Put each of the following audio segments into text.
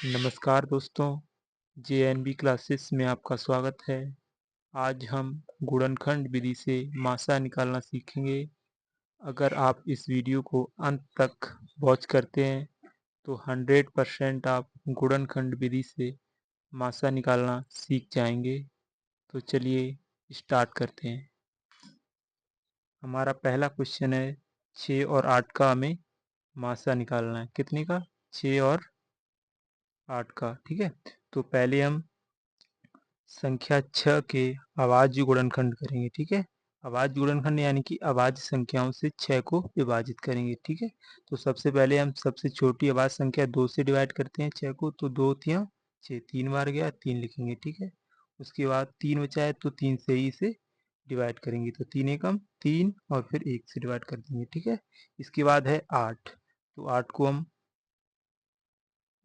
नमस्कार दोस्तों, JNB classes में आपका स्वागत है। आज हम गुणनखंड विधि से मासा निकालना सीखेंगे। अगर आप इस वीडियो को अंत तक वॉच करते हैं तो 100% आप गुणनखंड विधि से मासा निकालना सीख जाएंगे। तो चलिए स्टार्ट करते हैं। हमारा पहला क्वेश्चन है 6 और 8 का हमें मासा निकालना है। कितने का? 6 और 8 का। ठीक है, तो पहले हम संख्या 6 के अभाज्य गुणनखंड करेंगे। ठीक है, अभाज्य गुणनखंड यानी कि अभाज्य संख्याओं से 6 को विभाजित करेंगे। ठीक है, तो सबसे पहले हम सबसे छोटी अभाज्य संख्या 2 से डिवाइड करते हैं 6 को। तो 2 तिया 6, 3 बार गया 3 लिखेंगे। ठीक है, उसके बाद 3 बचा है तो 3 से ही इसे डिवाइड करेंगे। तो 3 एकम 3 और फिर 1 से डिवाइड कर देंगे। ठीक है, इसके बाद है 8। तो 8 को हम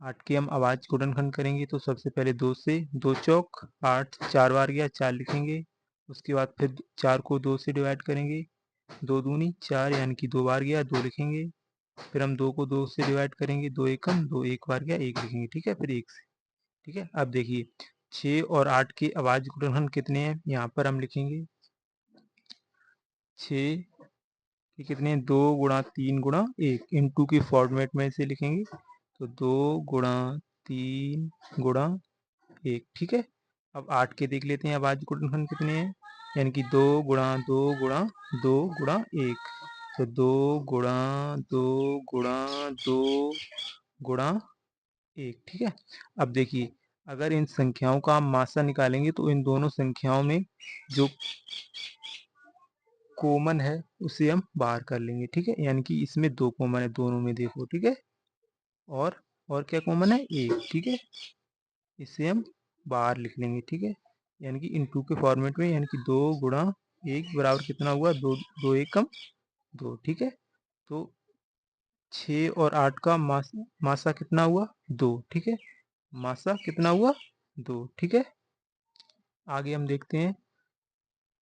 8 के हम अभाज्य गुणनखंड करेंगे। तो सबसे पहले 2 से 2 चौक 8, 4 बार गया 4 लिखेंगे। उसके बाद फिर 4 को 2 से डिवाइड करेंगे। 2 दूनी 4 यानी कि 2 बार गया 2 लिखेंगे। फिर हम 2 को 2 से डिवाइड करेंगे। 2 एकम 2, 1 बार गया 1 लिखेंगे। ठीक है, फिर 1 से। ठीक है, अब देखिए 6 और 8 के अभाज्य गुणनखंड कितने हैं। यहाँ पर हम लिखेंगे 6 के कितने हैं, 2 गुणा 3 गुणा 1 इंटू की फॉर्मेट में इसे लिखेंगे। तो 2 गुणा 3 गुणा 1। ठीक है, अब 8 के देख लेते हैं अभाज्य गुणनखंड कितने हैं, यानी कि 2 गुणा 2 गुणा 2 गुणा 1। तो 2 गुणा 2 गुणा 2 गुणा 1। ठीक है, अब देखिए अगर इन संख्याओं का हम मासा निकालेंगे तो इन दोनों संख्याओं में जो कॉमन है उसे हम बाहर कर लेंगे। ठीक है, यानी कि इसमें 2 कॉमन है दोनों में, देखो। ठीक है, और क्या कॉमन है, 1। ठीक है, इसे हम बाहर लिख लेंगे। ठीक है, यानी कि इन टू के फॉर्मेट में, यानी कि 2 गुणा 1 बराबर कितना हुआ, 2, 2 एकम 2। ठीक है, तो 6 और 8 का मासा कितना हुआ, 2। ठीक है, मासा कितना हुआ, 2। ठीक है, आगे हम देखते हैं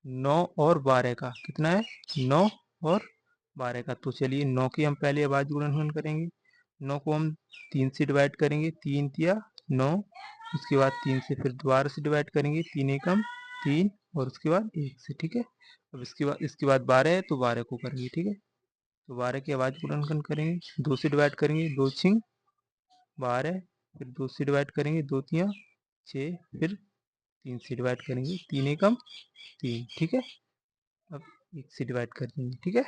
9 और 12 का कितना है, 9 और 12 का। तो चलिए 9 की हम पहले अभाज्य गुणनखंड करेंगे। 9 को हम 3 से डिवाइड करेंगे, 3 तिया 9। उसके बाद 3 से फिर दोबारा से डिवाइड करेंगे, 3 एकम 3 और उसके बाद 1 से। ठीक है, अब इसके बाद 12 है तो 12 को करेंगे। ठीक है, तो 12 के अभाज्य गुणनखंड करेंगे, 2 से डिवाइड करेंगे, 2 छिंग 12, फिर 2 से डिवाइड करेंगे, 2 तिया 6, फिर 3 से डिवाइड करेंगे, 3 एकम 3। ठीक है, अब 1 से डिवाइड कर देंगे। ठीक है,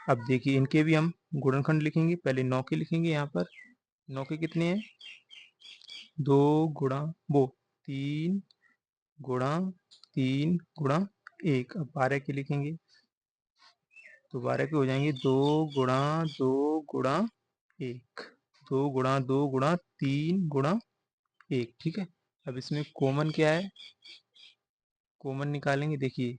अब देखिए इनके भी हम गुणनखंड लिखेंगे। पहले 9 के लिखेंगे। यहाँ पर 9 के कितने हैं, 2 गुणा वो 3 गुणा 3 गुणा 1। अब 12 के लिखेंगे तो 12 के हो जाएंगे 2 गुणा 2 गुणा 1, 2 गुणा 2 गुणा 3 गुणा 1। ठीक है, अब इसमें कॉमन क्या है, कॉमन निकालेंगे। देखिए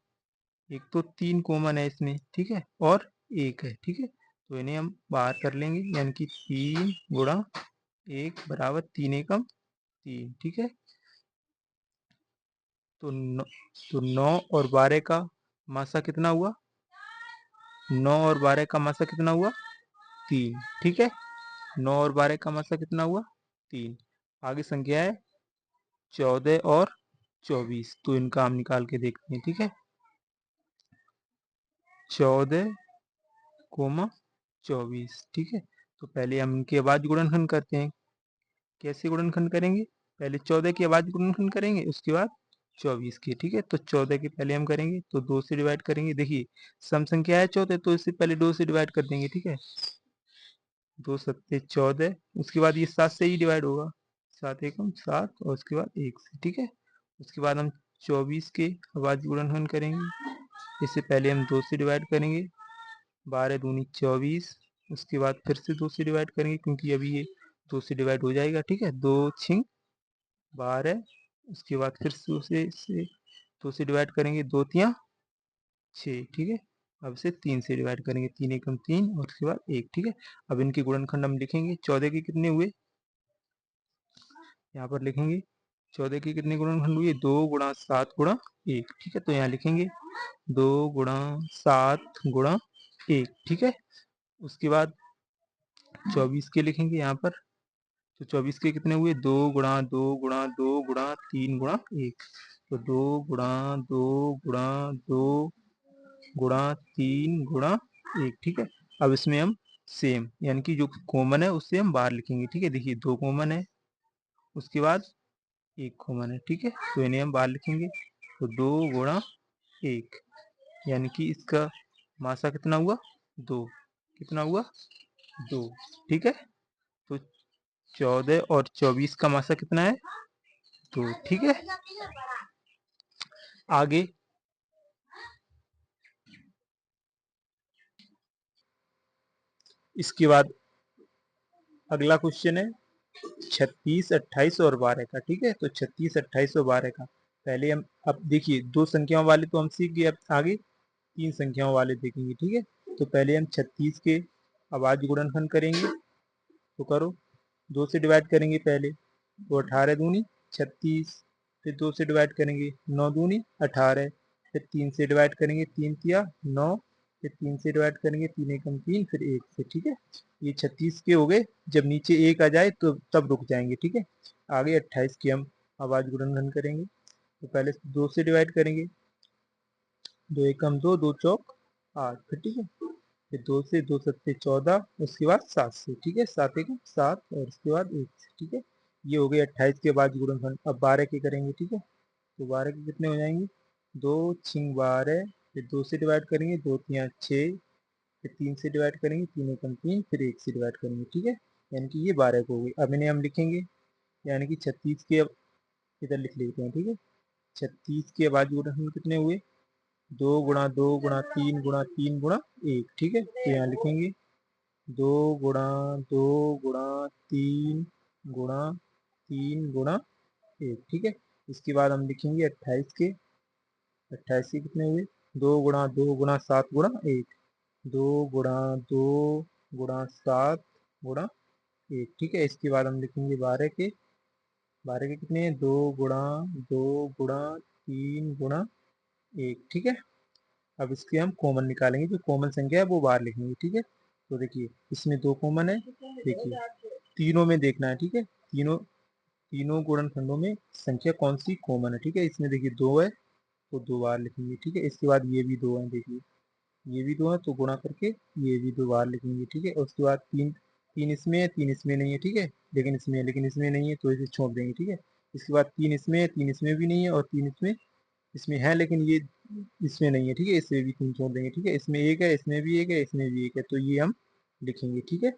एक तो 3 कॉमन है इसमें। ठीक है, और 1 है। ठीक है, तो इन्हें हम बाहर कर लेंगे, यानी कि 3 गुणा 1 बराबर 3 एकम 3। ठीक है, तो 9 और 12 का मासा कितना हुआ, 9 और 12 का मासा कितना हुआ, 3। ठीक है, 9 और 12 का मासा कितना हुआ, 3। आगे संख्या है 14 और 24। तो इनका हम निकाल के देखते हैं। ठीक है, 14 कोमा 24। ठीक है, तो पहले हम इनके अभाज्य गुणनखंड करते हैं। कैसे गुणनखंड करेंगे, पहले 14 की अभाज्य गुणनखंड करेंगे, उसके बाद 24 की। ठीक है, तो 14 के पहले हम करेंगे तो 2 से डिवाइड करेंगे। देखिए सम संख्या है 14, तो इससे पहले 2 से डिवाइड कर देंगे। ठीक है, 2 सत्ते 14, उसके बाद ये 7 से ही डिवाइड होगा, 7 एकम 7 और उसके बाद 1 से। ठीक है, उसके बाद हम 24 के अभाज्य गुणनखंड करेंगे। इससे पहले हम 2 से डिवाइड करेंगे, 12 दूनी 24। उसके बाद फिर से 2 से डिवाइड करेंगे, क्योंकि अभी ये 2 से डिवाइड हो जाएगा। ठीक है, 2 छिंग 12। उसके बाद फिर से 2 से डिवाइड करेंगे, 2 तिया 6। ठीक है, अब से 3 से डिवाइड करेंगे, 3 एकम 3 और उसके बाद 1। ठीक है, अब इनके गुणनखंड हम लिखेंगे। 14 के कितने हुए, यहाँ पर लिखेंगे 14 के कितने गुणनखंड हुए, 2 गुणा 7 गुणा 1। ठीक है, तो यहाँ लिखेंगे 2 गुणा 7 गुणा 1। ठीक है, उसके बाद 24 के लिखेंगे यहाँ पर। तो 24 के कितने हुए, 2 गुणा 2 गुणा 2 गुणा 3 गुणा 1। तो 2 गुणा 2 गुणा 2 गुणा 3 गुणा 1, ठीक है। अब इसमें हम सेम यानी कि जो कॉमन है उससे हम बाहर लिखेंगे, ठीक है। देखिए 2 कॉमन है, उसके बाद 1 कॉमन है, ठीक है। तो इन्हें हम बाहर लिखेंगे। तो 2 गुणा 1 यानी कि इसका मासा कितना हुआ, 2। कितना हुआ, 2, ठीक है। तो 14 और 24 का मासा कितना है, 2, ठीक है। आगे इसके बाद अगला क्वेश्चन है 36, 28 और 12 का, ठीक है। तो 36, 28 और 12 का पहले हम, अब देखिए 2 संख्याओं वाले तो हम सीख गए, अब आगे 3 संख्याओं वाले देखेंगे, ठीक है। तो पहले हम 36 के अभाज्य गुणनखंड करेंगे। तो करो, 2 से डिवाइड करेंगे पहले, तो 18 दूनी 36, फिर 2 से डिवाइड करेंगे, 9 दूनी 18, फिर 3 से डिवाइड करेंगे, 3 तिया 9, फिर 3 से डिवाइड करेंगे, 3 एकम 3, फिर 1 से, ठीक है। ये 36 के हो गए। जब नीचे 1 आ जाए तो तब रुक जाएंगे, ठीक है। आगे 28 के हम अभाज्य गुणनखंड करेंगे। तो पहले 2 से डिवाइड करेंगे, 2 एकम 2, 2 चौक 8, फिर ठीक है। फिर 2 से, 2 सत्ते 14, उसके बाद 7 से, ठीक है। 7 एकम 7 और उसके बाद 1 से, ठीक है। ये हो गए 28 के बाद गुणनखंड। अब 12 के करेंगे, ठीक है। तो 12 के कितने हो जाएंगे, 2 छिंग 12, फिर 2 से डिवाइड करेंगे, 2 तिया 6, फिर 3 से डिवाइड करेंगे, 3 एकम 3, फिर 1 से डिवाइड करेंगे, ठीक है। यानी कि ये 12 को हो गई। अब इन्हें हम लिखेंगे, यानी कि 36 के अब इधर लिख लेते हैं, ठीक है। 36 के बाद गुणनखंड कितने हुए, 2 गुणा 2 गुणा 3 गुणा 3 गुणा 1, ठीक है। तो यहाँ लिखेंगे 2 गुणा 2 गुणा 3 गुणा 1, ठीक है। इसके बाद हम लिखेंगे 28 के। 28 के कितने हुए, 2 गुणा 2 गुणा 7 गुणा 1, 2 गुणा 2 गुणा 7 गुणा 1, ठीक है। इसके बाद हम लिखेंगे 12 के। 12 के कितने हैं, 2 गुणा 2 गुणा 3 गुणा 1, ठीक है। अब इसके हम कॉमन निकालेंगे, जो कॉमन संख्या है वो बाहर लिखेंगे, ठीक है। तो देखिए इसमें 2 कॉमन है, देखिए तीनों में देखना है, ठीक है। तीनों तीनों गुणनखंडों में संख्या कौन सी कॉमन है, ठीक है। इसमें देखिए 2 है, तो 2 बार लिखेंगे, ठीक है। इसके बाद ये भी 2 है, देखिए ये भी 2 है, तो गुणा करके ये भी 2 बार लिखेंगे, ठीक है। और उसके बाद 3, 3 इसमें है, 3 इसमें नहीं है, ठीक है। लेकिन इसमें नहीं है, तो इसे छोड़ देंगे, ठीक है। इसके बाद 3 इसमें है, 3 इसमें भी नहीं है, और 3 इसमें इसमें है, लेकिन ये इसमें नहीं है, ठीक है। इसमें भी 3 छोड़ देंगे, ठीक है। इसमें 1 है, इसमें भी 1 है, इसमें भी 1 है, तो ये हम लिखेंगे, ठीक है।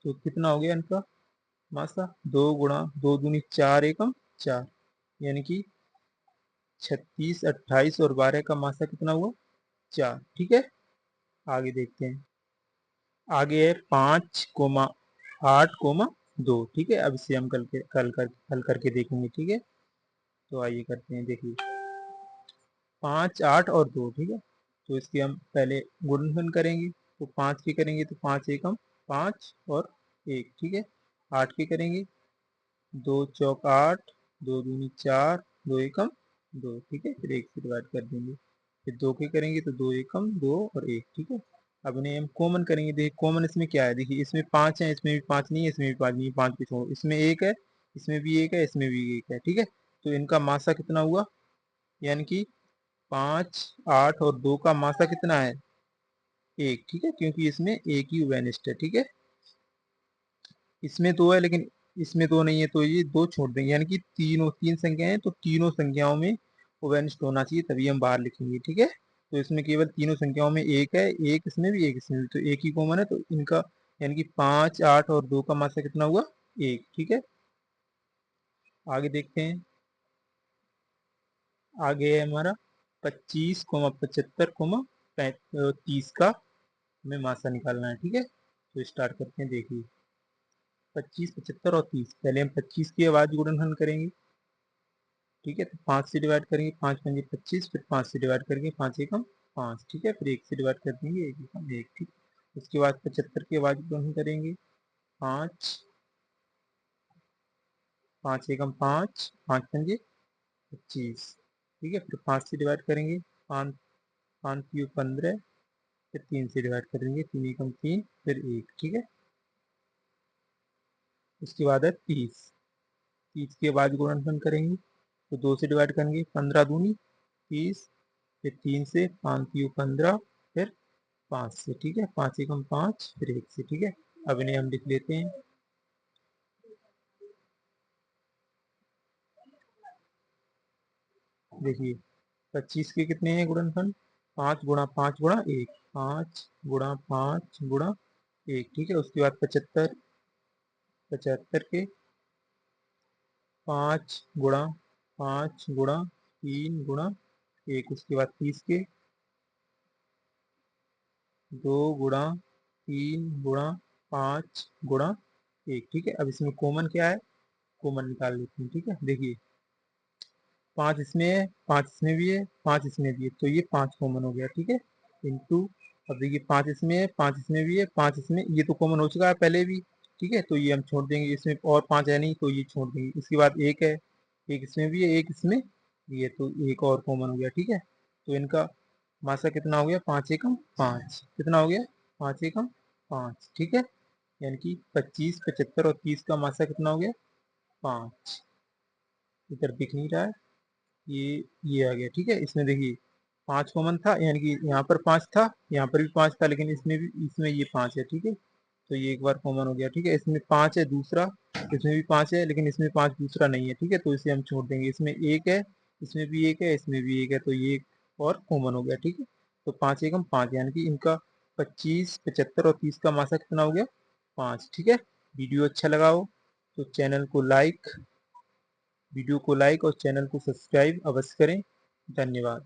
तो कितना हो गया इनका मासा, 2 गुणा 2 दूनी 4 एकम 4, यानी कि 36, 28 और 12 का मासा कितना हुआ, 4, ठीक है। आगे देखते हैं, आगे है 5, 8, 2, ठीक है। अब इसे हम हल करके देखेंगे, ठीक है। तो आइए करते हैं, देखिए 5, 8 और 2, ठीक है। तो इसके हम पहले गुणनखंड करेंगे। तो 5 के करेंगे, तो 5 एकम 5 और 1, ठीक है। 8 के करेंगे, 2 चौक 8, 2 दूनी 4, 2 एकम 2, ठीक है। फिर 1 से डिवाइड कर देंगे। फिर 2 के करेंगे, तो 2 एकम 2 और 1, ठीक है। अब इन्हें हम कॉमन करेंगे। देखिए कॉमन इसमें क्या है, देखिए इसमें 5 है, इसमें भी 5 नहीं है, इसमें भी 5 नहीं है, 5 को छोड़ो। इसमें 1 है, इसमें भी 1 है, इसमें भी 1 है, ठीक है। तो इनका मासा कितना हुआ, यानी कि 5, 8 और 2 का मासा कितना है, 1, ठीक है। क्योंकि इसमें एक ही वेनिस्ट है, ठीक है। इसमें 2 है, लेकिन इसमें 2 नहीं है, तो ये 2 छोड़ देंगे, यानी कि तीन संख्याएं हैं, तो तीनों संख्याओं में ओवेनिस्ट होना चाहिए, तभी हम बाहर लिखेंगे, ठीक है। तो इसमें केवल तीनों संख्याओं में एक है, एक इसमें भी एक इसमें भी, तो एक ही कॉमन है, तो इनका यानी कि 5, 8 और 2 का मासा कितना हुआ, 1, ठीक है। आगे देखते हैं, आगे है हमारा 25, 75, 30 का हमें मासा निकालना है, ठीक है। तो स्टार्ट करते हैं, देखिए 25, 75 और 30। पहले हम 25 की आवाज गुणनखंड करेंगे, ठीक है। तो 5 से डिवाइड करेंगे, 5 पंजे 25, फिर 5 से डिवाइड करेंगे, 5 एकम 5, ठीक है। फिर 1 से डिवाइड कर देंगे, 1 एकम 1, ठीक। उसके बाद 75 की आवाज गुणन करेंगे, 5, 5 एकम 5, 5 पंजे 25, ठीक है। फिर 5 से डिवाइड करेंगे, 5, 5 क्यूब 15, फिर 3 से डिवाइड करेंगे, 3 एकम 3, फिर 1, ठीक है। उसके बाद है 30। 30 के बाद गुणनफल करेंगे तो 2 से डिवाइड करेंगे, 15 दूनी 30, फिर 3 से, 5 3 15, फिर 5 से, ठीक है, 5 एकम 5, फिर 1 से, ठीक है। अब इन्हें हम लिख लेते हैं। देखिए 25 के कितने हैं गुणनफल, 5 गुणा 5 गुणा 1, 5 गुणा 5 गुणा 1, ठीक है। उसके बाद 75, 75 के 5 गुणा 5 गुणा 3 गुणा 1, उसके बाद 30 के 2 गुणा 3 गुणा 5 गुणा 1, ठीक है। अब इसमें कॉमन क्या है, कॉमन निकाल लेते हैं, ठीक है। देखिए 5 इसमें है, 5 इसमें भी है, 5 इसमें भी है, तो ये 5 कॉमन हो गया, ठीक है। इंटू, अब देखिए 5 इसमें है, 5 इसमें भी है, 5 इसमें, ये तो कॉमन हो चुका है पहले भी, ठीक है, तो ये हम छोड़ देंगे, इसमें और 5 है नहीं तो ये छोड़ देंगे। इसके बाद एक है, एक इसमें भी है, एक इसमें भी है, तो एक और कॉमन हो गया, ठीक है। तो इनका मासा कितना हो गया, 5 एकम 5, कितना हो गया, 5 एकम 5, ठीक है। यानी कि 25, 75 और 30 का मासा कितना हो गया, 5। इधर दिख नहीं रहा है, ये आ गया, ठीक है। इसमें देखिए 5 कॉमन था, यानी कि यहाँ पर 5 था, यहाँ पर भी 5 था, लेकिन इसमें भी, इसमें ये 5 है, ठीक है। तो ये एक बार कॉमन हो गया, ठीक है। इसमें 5 है दूसरा, इसमें भी 5 है, लेकिन इसमें 5 दूसरा नहीं है, ठीक है, तो इसे हम छोड़ देंगे। इसमें एक है, इसमें भी एक है, इसमें भी एक है, तो ये एक और कॉमन हो गया, ठीक है। तो 5 एकम 5, यानी कि इनका 25, 75 और 30 का मासा कितना हो गया, 5, ठीक है। वीडियो अच्छा लगा हो तो चैनल को लाइक, वीडियो को लाइक और चैनल को सब्सक्राइब अवश्य करें। धन्यवाद।